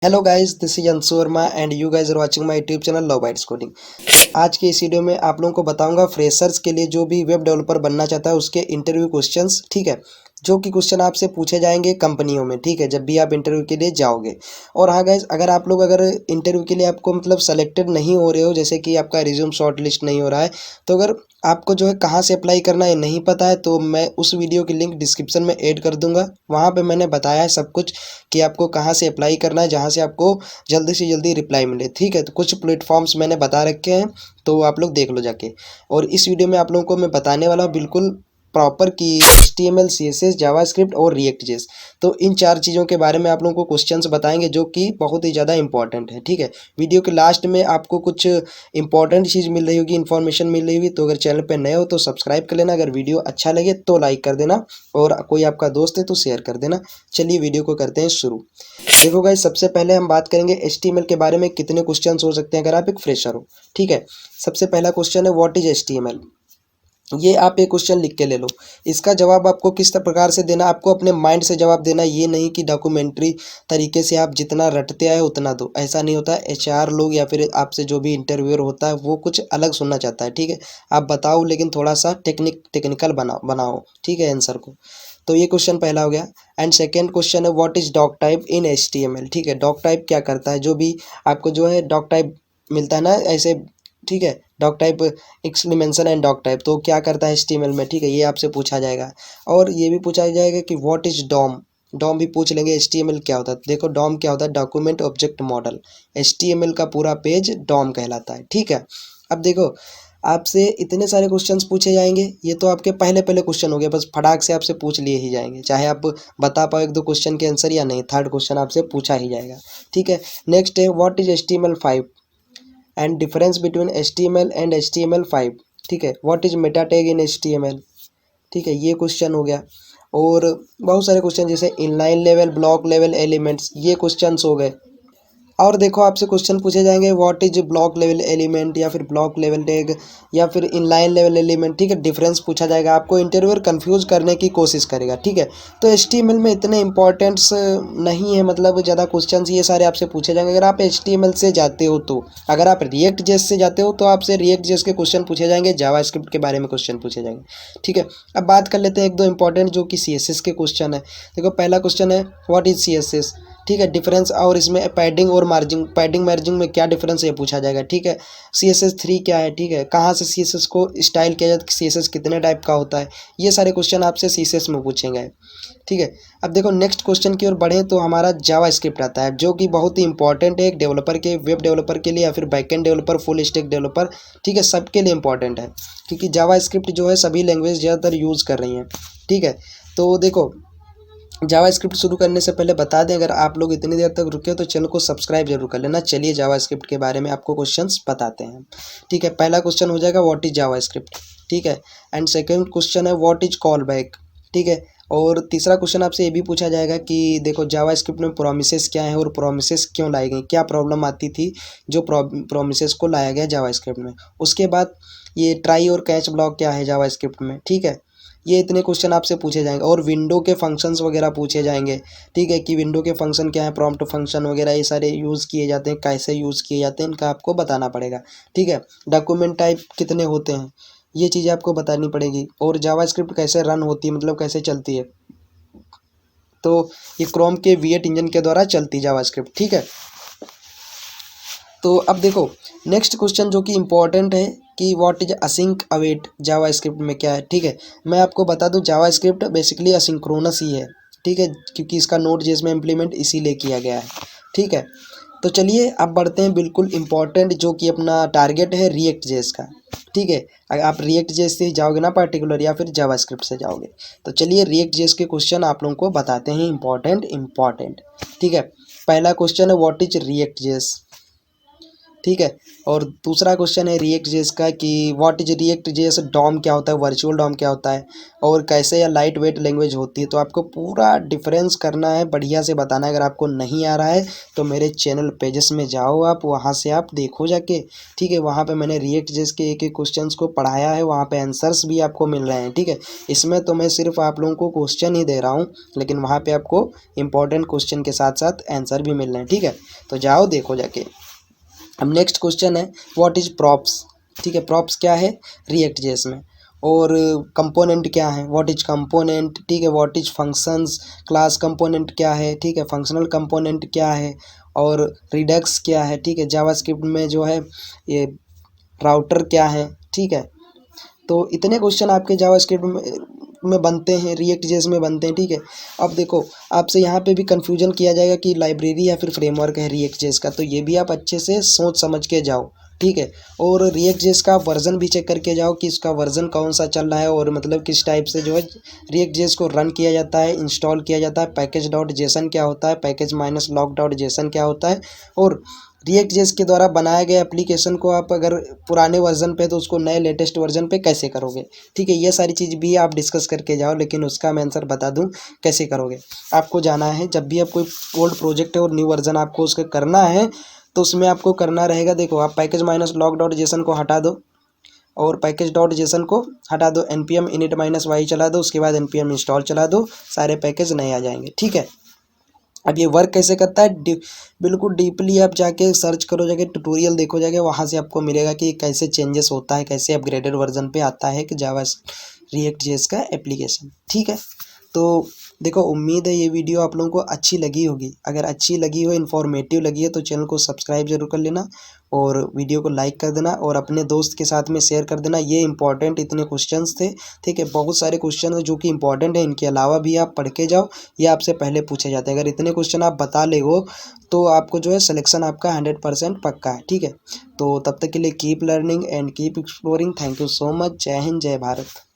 Hello guys, this is Anshu Verma and you guys are watching my YouTube channel love bytes coding. आज के इस video में आप लोगों को बताऊंगा फ्रेशर्स के लिए जो भी वेब डेवलपर बनना चाहता है उसके इंटरव्यू क्वेश्चंस, ठीक है। जो कि क्वेश्चन आपसे पूछे जाएंगे कंपनियों में, ठीक है, जब भी आप इंटरव्यू के लिए जाओगे। और हाँ गाइस, अगर आप लोग अगर इंटरव्यू के लिए आपको मतलब सेलेक्टेड नहीं हो रहे हो, जैसे कि आपका रिज्यूम शॉर्ट लिस्ट नहीं हो रहा है, तो अगर आपको जो है कहाँ से अप्लाई करना है नहीं पता है, तो मैं उस वीडियो की लिंक डिस्क्रिप्शन में ऐड कर दूंगा। वहाँ पे मैंने बताया है सब कुछ कि आपको कहाँ से अप्लाई करना है, जहाँ से आपको जल्दी से जल्दी रिप्लाई मिले, ठीक है। तो कुछ प्लेटफॉर्म्स मैंने बता रखे हैं, तो आप लोग देख लो जाके। और इस वीडियो में आप लोगों को मैं बताने वाला हूँ बिल्कुल प्रॉपर कि HTML CSS जावास्क्रिप्ट और रिएक्ट जेएस, तो इन चार चीज़ों के बारे में आप लोगों को क्वेश्चंस बताएंगे जो कि बहुत ही ज़्यादा इंपॉर्टेंट है, ठीक है। वीडियो के लास्ट में आपको कुछ इंपॉर्टेंट चीज़ मिल रही होगी, इन्फॉर्मेशन मिल रही होगी, तो अगर चैनल पे नए हो तो सब्सक्राइब कर लेना, अगर वीडियो अच्छा लगे तो लाइक कर देना, और कोई आपका दोस्त है तो शेयर कर देना। चलिए वीडियो को करते हैं शुरू। देखो गाइस, सबसे पहले हम बात करेंगे HTML के बारे में कितने क्वेश्चंस हो सकते हैं अगर आप एक फ्रेशर हो, ठीक है। सबसे पहला क्वेश्चन है व्हाट इज HTML। ये आप एक क्वेश्चन लिख के ले लो। इसका जवाब आपको किस प्रकार से देना, आपको अपने माइंड से जवाब देना, ये नहीं कि डॉक्यूमेंट्री तरीके से आप जितना रटते आए उतना दो, ऐसा नहीं होता। HR लोग या फिर आपसे जो भी इंटरव्यूअर होता है वो कुछ अलग सुनना चाहता है, ठीक है। आप बताओ लेकिन थोड़ा सा टेक्निकल बनाओ, ठीक है, आंसर को। तो ये क्वेश्चन पहला हो गया। एंड सेकेंड क्वेश्चन है what is doctype in HTML, ठीक है। डॉक टाइप क्या करता है, जो भी आपको जो है डॉक टाइप मिलता है ना ऐसे, ठीक है। Doctype exclamation and doctype तो क्या करता है HTML में, ठीक है, ये आपसे पूछा जाएगा। और ये भी पूछा जाएगा कि व्हाट इज डॉम। डॉम भी पूछ लेंगे। HTML क्या होता है, देखो डॉम क्या होता है, डॉक्यूमेंट ऑब्जेक्ट मॉडल। HTML का पूरा पेज डॉम कहलाता है, ठीक है। अब देखो, आपसे इतने सारे क्वेश्चंस पूछे जाएंगे, ये तो आपके पहले पहले क्वेश्चन हो गए, बस फटाक से आपसे पूछ लिए ही जाएंगे, चाहे आप बता पाओ एक दो क्वेश्चन के आंसर या नहीं, थर्ड क्वेश्चन आपसे पूछा ही जाएगा, ठीक है। नेक्स्ट है what is HTML5 and difference between HTML and HTML5, ठीक है। What is Meta tag in HTML, ठीक है, ये क्वेश्चन हो गया। और बहुत सारे क्वेश्चन जैसे inline level, block level elements, ये क्वेश्चंस हो गए। और देखो आपसे क्वेश्चन पूछे जाएंगे what is block level element या फिर ब्लॉक लेवल टैग या फिर इनलाइन लेवल एलिमेंट, ठीक है। डिफरेंस पूछा जाएगा, आपको इंटरव्यूअर कंफ्यूज करने की कोशिश करेगा, ठीक है। तो HTML में इतने इंपॉर्टेंट्स नहीं है, मतलब ज़्यादा क्वेश्चंस ये सारे आपसे पूछे जाएंगे अगर आप HTML से जाते हो तो। अगर आप रिएक्ट जेएस से जाते हो तो आपसे रिएक्ट जेएस के क्वेश्चन पूछे जाएंगे, जावास्क्रिप्ट के बारे में क्वेश्चन पूछे जाएंगे, ठीक है। अब बात कर लेते हैं एक दो इंपॉर्टेंट जो कि CSS के क्वेश्चन है। देखो पहला क्वेश्चन है व्हाट इज CSS, ठीक है। डिफरेंस और इसमें पैडिंग और मार्जिंग, पैडिंग मार्जिंग में क्या डिफरेंस है ये पूछा जाएगा, ठीक है। CSS3 क्या है, ठीक है। कहाँ से CSS को स्टाइल किया जाता है, CSS कितने टाइप का होता है, ये सारे क्वेश्चन आपसे CSS में पूछेंगे, ठीक है। अब देखो नेक्स्ट क्वेश्चन की ओर बढ़े तो हमारा जावास्क्रिप्ट आता है, जो कि बहुत ही इंपॉर्टेंट है एक डेवलपर के, वेब डेवलपर के लिए या फिर backend developer, full stack developer, ठीक है, सबके लिए इंपॉर्टेंट है, क्योंकि जावास्क्रिप्ट जो है सभी लैंग्वेज ज़्यादातर यूज़ कर रही हैं, ठीक है। तो देखो जावास्क्रिप्ट शुरू करने से पहले बता दें, अगर आप लोग इतनी देर तक रुके हो तो चैनल को सब्सक्राइब जरूर कर लेना। चलिए जावास्क्रिप्ट के बारे में आपको क्वेश्चंस बताते हैं, ठीक है। पहला क्वेश्चन हो जाएगा व्हाट इज जावास्क्रिप्ट, ठीक है। एंड सेकंड क्वेश्चन है व्हाट इज कॉल बैक, ठीक है। और तीसरा क्वेश्चन आपसे ये भी पूछा जाएगा कि देखो जावास्क्रिप्ट में प्रोमिसेस क्या है और प्रोमिसेस क्यों लाई गई, क्या प्रॉब्लम आती थी जो प्रोमिसेस को लाया गया जावास्क्रिप्ट में। उसके बाद ये ट्राई और कैच ब्लॉक क्या है जावास्क्रिप्ट में, ठीक है। ये इतने क्वेश्चन आपसे पूछे जाएंगे। और विंडो के फंक्शंस वगैरह पूछे जाएंगे, ठीक है, कि विंडो के फंक्शन क्या है, प्रॉम्प्ट फंक्शन वगैरह ये सारे यूज़ किए जाते हैं, कैसे यूज़ किए जाते हैं इनका आपको बताना पड़ेगा, ठीक है। डॉक्यूमेंट टाइप कितने होते हैं ये चीज़ें आपको बतानी पड़ेगी। और जावास्क्रिप्ट कैसे रन होती है, मतलब कैसे चलती है, तो ये क्रोम के V8 इंजन के द्वारा चलती है जावास्क्रिप्ट, ठीक है। तो अब देखो नेक्स्ट क्वेश्चन जो कि इम्पोर्टेंट है कि what is async await JavaScript में क्या है, ठीक है। मैं आपको बता दूं जावास्क्रिप्ट बेसिकली असिंक्रोनस ही है, ठीक है, क्योंकि इसका नोड जेएस में इम्प्लीमेंट इसीलिए किया गया है, ठीक है। तो चलिए अब बढ़ते हैं बिल्कुल इम्पोर्टेंट जो कि अपना टारगेट है रिएक्ट जेएस का, ठीक है। अगर आप रिएक्ट जेएस से जाओगे ना पर्टिकुलर या फिर जावास्क्रिप्ट से जाओगे, तो चलिए रिएक्ट जेएस के क्वेश्चन आप लोगों को बताते हैं इंपॉर्टेंट, ठीक है। पहला क्वेश्चन है व्हाट इज रिएक्ट जेएस, ठीक है। और दूसरा क्वेश्चन है रिएक्ट जेएस का कि what is React JS DOM क्या होता है, वर्चुअल डॉम क्या होता है, और कैसे या लाइट वेट लैंग्वेज होती है। तो आपको पूरा डिफरेंस करना है, बढ़िया से बताना है। अगर आपको नहीं आ रहा है तो मेरे चैनल पेजेस में जाओ, आप वहाँ से आप देखो जाके, ठीक है। वहाँ पे मैंने रिएक्ट जेएस के एक एक क्वेश्चंस को पढ़ाया है, वहाँ पे आंसर्स भी आपको मिल रहे हैं, ठीक है। इसमें तो मैं सिर्फ आप लोगों को क्वेश्चन ही दे रहा हूँ, लेकिन वहाँ पे आपको इंपॉर्टेंट क्वेश्चन के साथ साथ आंसर भी मिल रहे हैं, ठीक है। तो जाओ देखो जाके। अब नेक्स्ट क्वेश्चन है व्हाट इज प्रॉप्स, ठीक है। प्रॉप्स क्या है रिएक्ट जेएस में, और कंपोनेंट क्या है, व्हाट इज कंपोनेंट, ठीक है। What is functions, class component क्या है, ठीक है। फंक्शनल कंपोनेंट क्या है, और रिडक्स क्या है, ठीक है। जावास्क्रिप्ट में जो है ये राउटर क्या है, ठीक है। तो इतने क्वेश्चन आपके जावास्क्रिप्ट में बनते हैं, रिएक्ट जेएस में बनते हैं, ठीक है। अब देखो आपसे यहाँ पे भी कन्फ्यूजन किया जाएगा कि लाइब्रेरी या फिर फ्रेमवर्क है रिएक्ट जेएस का, तो ये भी आप अच्छे से सोच समझ के जाओ, ठीक है। और रिएक्ट जेएस का वर्जन भी चेक करके जाओ कि इसका वर्जन कौन सा चल रहा है, और मतलब किस टाइप से जो है रिएक्ट जेएस को रन किया जाता है, इंस्टॉल किया जाता है। पैकेज डॉट जेसन क्या होता है, package minus log dot JSON क्या होता है, और रिएक्ट जेएस के द्वारा बनाए गए एप्लीकेशन को आप अगर पुराने वर्जन पे तो उसको नए लेटेस्ट वर्जन पे कैसे करोगे, ठीक है। ये सारी चीज़ भी आप डिस्कस करके जाओ, लेकिन उसका मैं आंसर बता दूं कैसे करोगे। आपको जाना है जब भी आप कोई ओल्ड प्रोजेक्ट है और न्यू वर्जन आपको उसका करना है, तो उसमें आपको करना रहेगा, देखो आप package minus log dot JSON को हटा दो, और पैकेज डॉट जेसन को हटा दो, npm init माइनस वाई चला दो, उसके बाद npm इंस्टॉल चला दो, सारे पैकेज नए आ जाएंगे, ठीक है। अब ये वर्क कैसे करता है, बिल्कुल डीपली आप जाके सर्च करो, जाके ट्यूटोरियल देखो, जाके वहाँ से आपको मिलेगा कि कैसे चेंजेस होता है, कैसे अपग्रेडेड वर्जन पे आता है कि जावा रिएक्ट जेएस का एप्लीकेशन, ठीक है। तो देखो उम्मीद है ये वीडियो आप लोगों को अच्छी लगी होगी। अगर अच्छी लगी हो, इन्फॉर्मेटिव लगी है, तो चैनल को सब्सक्राइब जरूर कर लेना, और वीडियो को लाइक कर देना, और अपने दोस्त के साथ में शेयर कर देना। ये इंपॉर्टेंट इतने क्वेश्चंस थे, ठीक है। बहुत सारे क्वेश्चन है जो कि इंपॉर्टेंट है, इनके अलावा भी आप पढ़ के जाओ, ये आपसे पहले पूछे जाते हैं। अगर इतने क्वेश्चन आप बता ले हो तो आपको जो है सिलेक्शन आपका 100% पक्का है, ठीक है। तो तब तक के लिए keep learning and keep exploring. Thank you so much. जय हिंद, जय भारत।